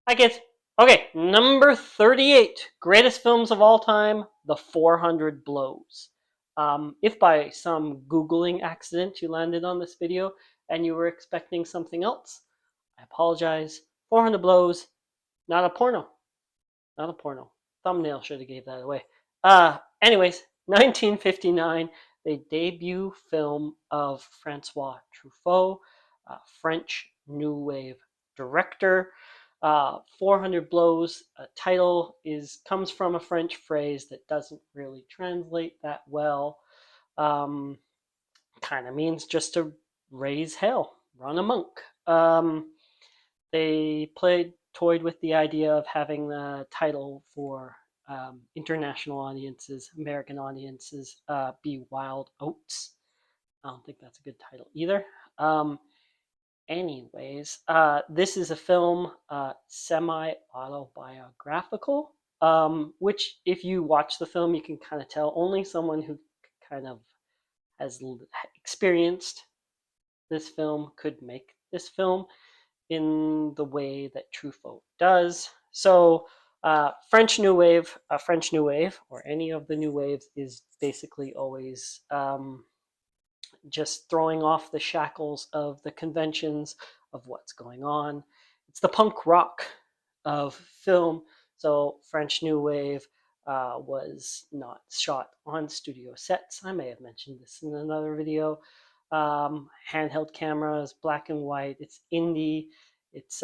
Hi, kids. Okay, number 38. Greatest films of all time, The 400 Blows. If by some Googling accident you landed on this video and you were expecting something else, I apologize. 400 Blows, not a porno. Not a porno. Thumbnail should have gave that away. Anyways, 1959, the debut film of Francois Truffaut, French New Wave director. 400 Blows title comes from a French phrase that doesn't really translate that well. Um, kind of means just to raise hell, run amok. They toyed with the idea of having the title for international audiences, American audiences, be Wild Oats. I don't think that's a good title either. Um, this is a film semi-autobiographical, which if you watch the film, you can kind of tell only someone who kind of has experienced this film could make this film in the way that Truffaut does. So French New Wave, or any of the new waves, is basically always just throwing off the shackles of the conventions of what's going on. It's the punk rock of film. So French New Wave was not shot on studio sets. I may have mentioned this in another video. Handheld cameras, black and white. It's indie. It's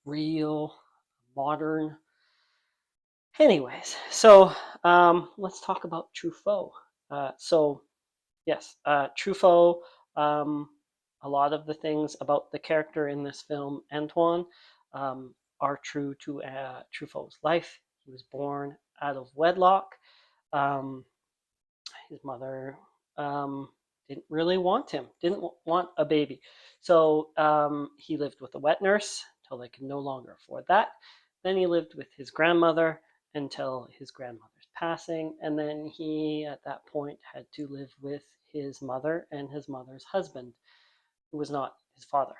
real, modern. Anyways, so let's talk about Truffaut. So yes, Truffaut. Um, a lot of the things about the character in this film, Antoine, are true to Truffaut's life. He was born out of wedlock. Um, his mother didn't really want him, didn't want a baby. So he lived with a wet nurse until they could no longer afford that. Then he lived with his grandmother until his grandmother's passing. And then he, at that point, had to live with his mother and his mother's husband, who was not his father.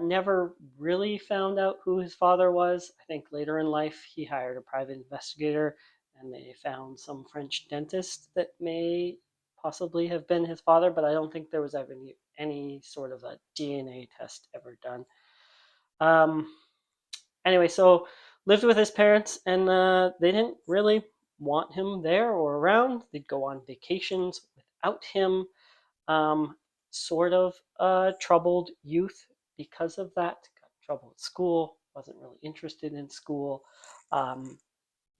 Never really found out who his father was. I think later in life he hired a private investigator and they found some French dentist that may possibly have been his father, but I don't think there was ever any sort of a DNA test ever done. Um, anyway, so lived with his parents, and they didn't really want him there or around. They'd go on vacations without him. Um, sort of troubled youth because of that. Got in trouble at school. Wasn't really interested in school. Um,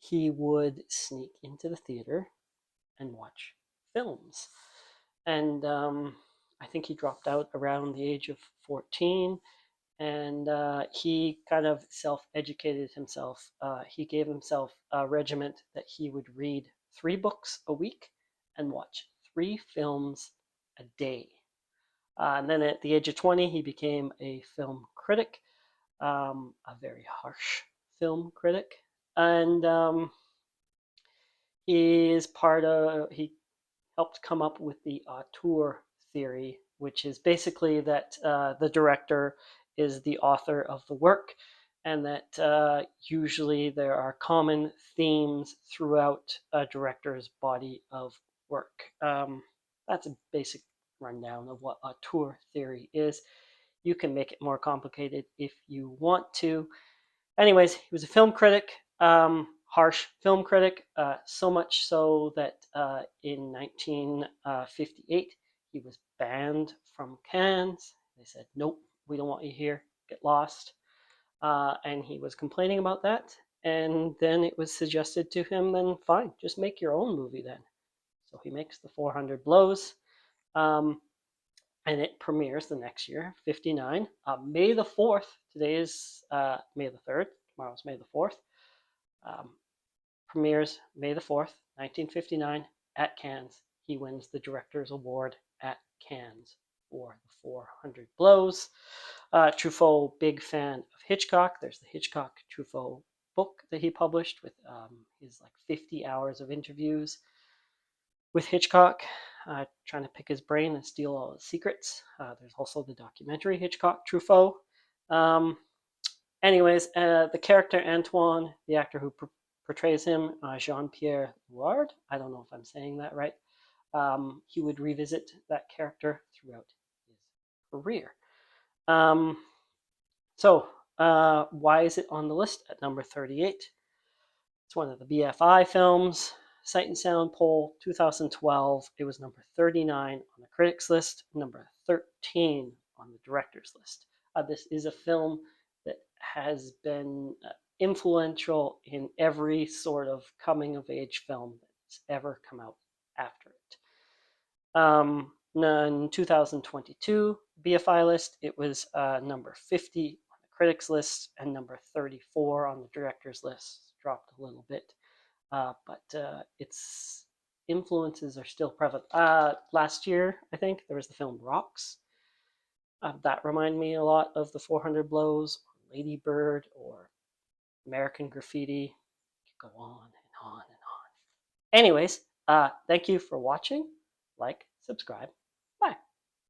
he would sneak into the theater and watch films. And I think he dropped out around the age of 14. And he kind of self-educated himself. He gave himself a regiment that he would read 3 books a week and watch 3 films a day. And then at the age of 20, he became a film critic, a very harsh film critic. And he helped come up with the auteur theory, which is basically that the director is the author of the work, and that usually there are common themes throughout a director's body of work. That's a basic rundown of what auteur theory is. You can make it more complicated if you want to. Anyways, he was a film critic, harsh film critic, so much so that in 1958 he was banned from Cannes. They said, nope, we don't want you here, get lost. And he was complaining about that. And then it was suggested to him, then fine, just make your own movie then. So he makes the 400 Blows. Um, and it premieres the next year, 59, May the 4th. Today is May the 3rd. Tomorrow's May the 4th. Um, premieres May the 4th, 1959, at Cannes. He wins the Director's Award at Cannes for the 400 Blows. Truffaut, big fan of Hitchcock. There's the Hitchcock Truffaut book that he published with his like 50 hours of interviews with Hitchcock, trying to pick his brain and steal all his secrets. There's also the documentary Hitchcock Truffaut. Um, Anyways, the character Antoine, the actor who portrays him, Jean-Pierre Loard, I don't know if I'm saying that right, he would revisit that character throughout his career. Um, why is it on the list at number 38? It's one of the BFI films. Sight and Sound poll 2012. It was number 39 on the critics list, number 13 on the directors list. This is a film that has been influential in every sort of coming of age film that's ever come out after it. In 2022 BFI list, it was number 50 on the critics list and number 34 on the directors list. Dropped a little bit, but its influences are still prevalent. Last year, I think, there was the film Rocks. That reminded me a lot of the 400 Blows, or Lady Bird, or American Graffiti. Go on and on and on. Anyways, thank you for watching. Like, subscribe. Bye.